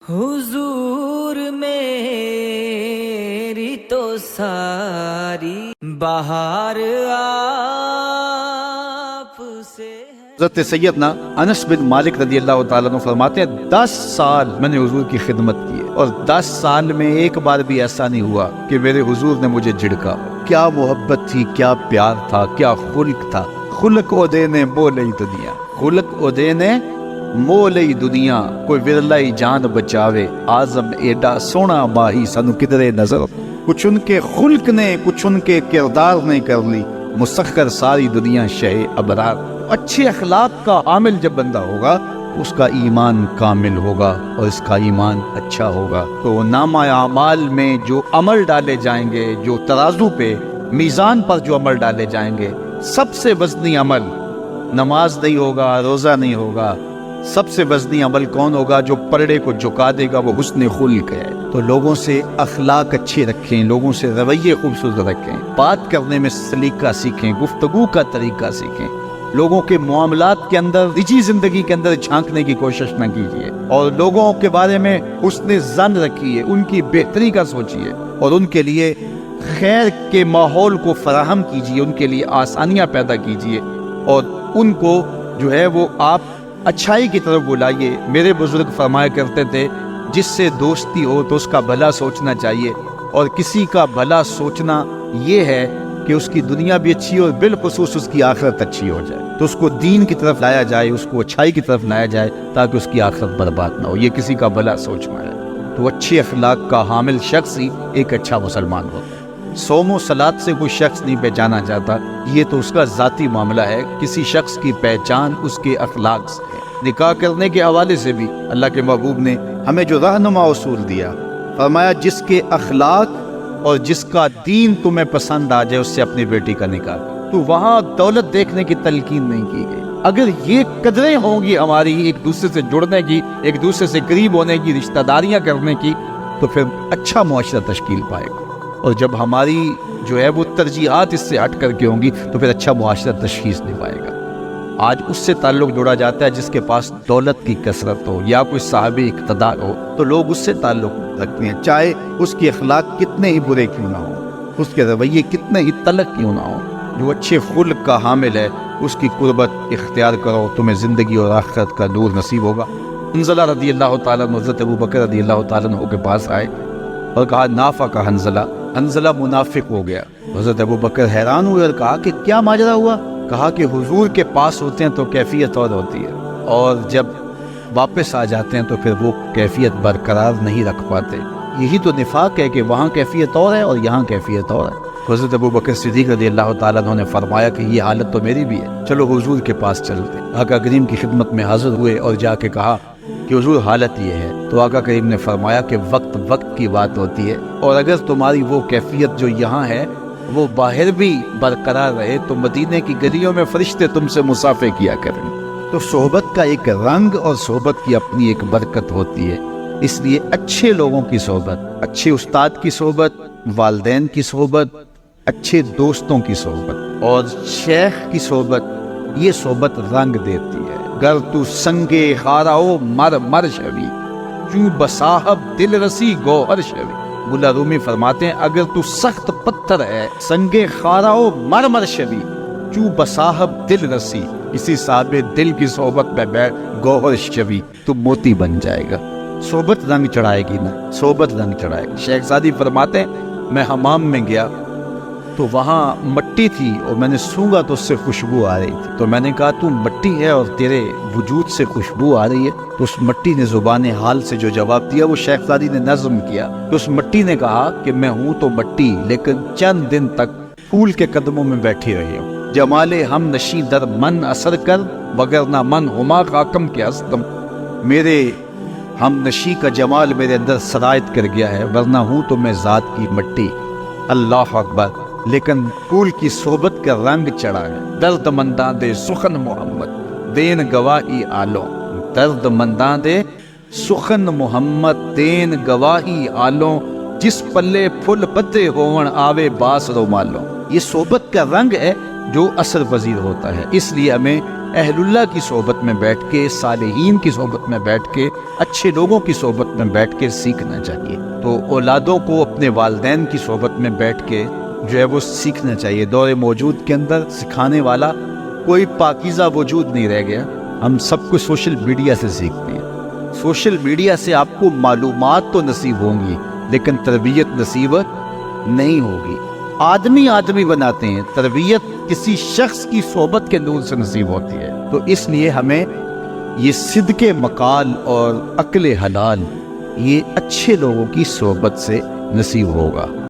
حضور میری تو ساری بہار آپ سے ہے۔ حضرت سیدنا انس بن مالک رضی اللہ تعالیٰ عنہ فرماتے ہیں 10 سال میں نے حضور کی خدمت کی ہے اور 10 سال میں ایک بار بھی ایسا نہیں ہوا کہ میرے حضور نے مجھے جھڑکا۔ کیا محبت تھی، کیا پیار تھا، کیا خلق تھا۔ خلق او دینے مولئی دنیا، خلق او دینے مولئی دنیا، کوئی ورلائی جان بچاوے آزم ایڈا سونا ماہی سنو کدرے نظر۔ کچھ ان کے خلق نے، کچھ ان کے کردار نے کر لی مسخر ساری دنیا شہ ابرار۔ اچھے اخلاق کا عامل جب بندہ ہوگا اس کا ایمان کامل ہوگا اور اس کا ایمان اچھا ہوگا۔ تو نامہ اعمال میں جو عمل ڈالے جائیں گے، جو ترازو پہ میزان پر جو عمل ڈالے جائیں گے، سب سے وزنی عمل نماز نہیں ہوگا، روزہ نہیں ہوگا۔ سب سے وزنی عمل کون ہوگا؟ جو پرڑے کو جھکا دے گا، وہ حسن خلق ہے۔ تو لوگوں سے اخلاق اچھے رکھیں، لوگوں سے رویے خوبصورت رکھیں، بات کرنے میں سلیقہ سیکھیں، گفتگو کا طریقہ سیکھیں، لوگوں کے معاملات کے اندر، نجی زندگی کے اندر جھانکنے کی کوشش نہ کیجیے، اور لوگوں کے بارے میں حسن ظن رکھیے، ان کی بہتری کا سوچیے اور ان کے لیے خیر کے ماحول کو فراہم کیجیے، ان کے لیے آسانیاں پیدا کیجیے اور ان کو جو ہے وہ آپ اچھائی کی طرف بلائیے۔ میرے بزرگ فرمایا کرتے تھے جس سے دوستی ہو تو اس کا بھلا سوچنا چاہیے، اور کسی کا بھلا سوچنا یہ ہے کہ اس کی دنیا بھی اچھی ہو اور بالخصوص اس کی آخرت اچھی ہو جائے، تو اس کو دین کی طرف لایا جائے، اس کو اچھائی کی طرف لایا جائے تاکہ اس کی آخرت برباد نہ ہو۔ یہ کسی کا بھلا سوچنا ہے۔ تو اچھے اخلاق کا حامل شخص ہی ایک اچھا مسلمان ہوتا ہے۔ صوم و صلات سے کوئی شخص نہیں پہچانا جاتا، یہ تو اس کا ذاتی معاملہ ہے۔ کسی شخص کی پہچان اس کے اخلاق سے ہے۔ نکاح کرنے کے حوالے سے بھی اللہ کے محبوب نے ہمیں جو رہنما اصول دیا، فرمایا جس کے اخلاق اور جس کا دین تمہیں پسند آ جائے اس سے اپنی بیٹی کا نکاح۔ تو وہاں دولت دیکھنے کی تلقین نہیں کی گئی۔ اگر یہ قدریں ہوں گی ہماری ایک دوسرے سے جڑنے کی، ایک دوسرے سے قریب ہونے کی، رشتہ داریاں کرنے کی، تو پھر اچھا معاشرہ تشکیل پائے گا۔ اور جب ہماری جو ہے وہ ترجیحات اس سے ہٹ کر کے ہوں گی تو پھر اچھا معاشرہ تشخیص نہیں پائے گا۔ آج اس سے تعلق جوڑا جاتا ہے جس کے پاس دولت کی کثرت ہو یا کوئی صاحب اقتدار ہو، تو لوگ اس سے تعلق رکھتے ہیں، چاہے اس کے اخلاق کتنے ہی برے کیوں نہ ہوں، اس کے رویے کتنے ہی تلخ کیوں نہ ہوں۔ جو اچھے خلق کا حامل ہے اس کی قربت اختیار کرو، تمہیں زندگی اور آخرت کا نور نصیب ہوگا۔ حنظلہ رضی اللہ تعالیٰ عنہ حضرت ابوبکر رضی اللہ تعالیٰ عنہ کے پاس آئے اور کہا نافق حنظلہ، حنظلہ منافق ہو گیا۔ حضرت ابوبکر حیران ہوئے اور کہا کہ کیا ماجرا ہوا؟ کہا کہ حضور کے پاس ہوتے ہیں تو کیفیت اور ہوتی ہے، اور جب واپس آ جاتے ہیں تو پھر وہ کیفیت برقرار نہیں رکھ پاتے۔ یہی تو نفاق ہے کہ وہاں کیفیت اور ہے اور یہاں کیفیت اور ہے۔ حضرت ابوبکر صدیق رضی اللہ تعالیٰ عنہ نے فرمایا کہ یہ حالت تو میری بھی ہے، چلو حضور کے پاس چلتے۔ آقا کریم کی خدمت میں حاضر ہوئے اور جا کے کہا کہ حضور حالت یہ ہے۔ تو آقا کریم نے فرمایا کہ وقت کی بات ہوتی ہے، اور اگر تمہاری وہ کیفیت جو یہاں ہے وہ باہر بھی برقرار رہے تو مدینے کی گلیوں میں فرشتے تم سے مصافحہ کیا کریں۔ تو صحبت کا ایک رنگ اور صحبت کی اپنی ایک برکت ہوتی ہے، اس لیے اچھے لوگوں کی صحبت، اچھے استاد کی صحبت، والدین کی صحبت، اچھے دوستوں کی صحبت اور شیخ کی صحبت، یہ صحبت رنگ دیتی ہے۔ گر تو سنگے خاراؤ مر شوی، چوں بصاحب دل رسی گوہر شوی۔ مولا رومی فرماتے ہیں اگر تو سخت پتھر ہے، سنگے خاراؤ مر شوی، چوں بصاحب دل رسی، کسی صاحب دل کی صحبت میں بیٹھ گوہر شوی، تو موتی بن جائے گا۔ صحبت رنگ چڑھائے گی نا، صحبت رنگ چڑھائے گی۔ شیخ سعدی فرماتے ہیں میں حمام میں گیا تو وہاں مٹی تھی اور میں نے سونگا تو اس سے خوشبو آ رہی تھی، تو میں نے کہا تو مٹی ہے اور تیرے وجود سے خوشبو آ رہی ہے؟ تو اس مٹی نے زبان حال سے جو جواب دیا وہ شیخ سعدی نے نظم کیا کہ اس مٹی نے کہا کہ میں ہوں تو مٹی، لیکن چند دن تک پھول کے قدموں میں بیٹھی رہی ہوں۔ جمال ہم نشی در من اثر کر، وگرنہ من ہما خاکم کے ہستم۔ میرے ہم نشی کا جمال میرے اندر سرایت کر گیا ہے، ورنہ ہوں تو میں ذات کی مٹی۔ اللہ اکبر۔ لیکن پھول کی صحبت کا رنگ چڑھا ہے۔ درد منداں دے سخن محمد دین گواہی آلو، درد منداں دے سخن محمد دین گواہی آلو، جس پلے پھل پتے ہون آوے باس رو مالو۔ یہ صحبت کا رنگ ہے جو اثر پذیر ہوتا ہے، اس لیے ہمیں اہل اللہ کی صحبت میں بیٹھ کے، صالحین کی صحبت میں بیٹھ کے، اچھے لوگوں کی صحبت میں بیٹھ کے سیکھنا چاہیے۔ تو اولادوں کو اپنے والدین کی صحبت میں بیٹھ کے جو ہے وہ سیکھنا چاہیے۔ دور موجود کے اندر سکھانے والا کوئی پاکیزہ وجود نہیں رہ گیا، ہم سب کچھ سوشل میڈیا سے سیکھتے ہیں۔ سوشل میڈیا سے آپ کو معلومات تو نصیب ہوں گی لیکن تربیت نصیب نہیں ہوگی۔ آدمی بناتے ہیں، تربیت کسی شخص کی صحبت کے نور سے نصیب ہوتی ہے۔ تو اس لیے ہمیں یہ صدق مقال اور عقل حلال یہ اچھے لوگوں کی صحبت سے نصیب ہوگا۔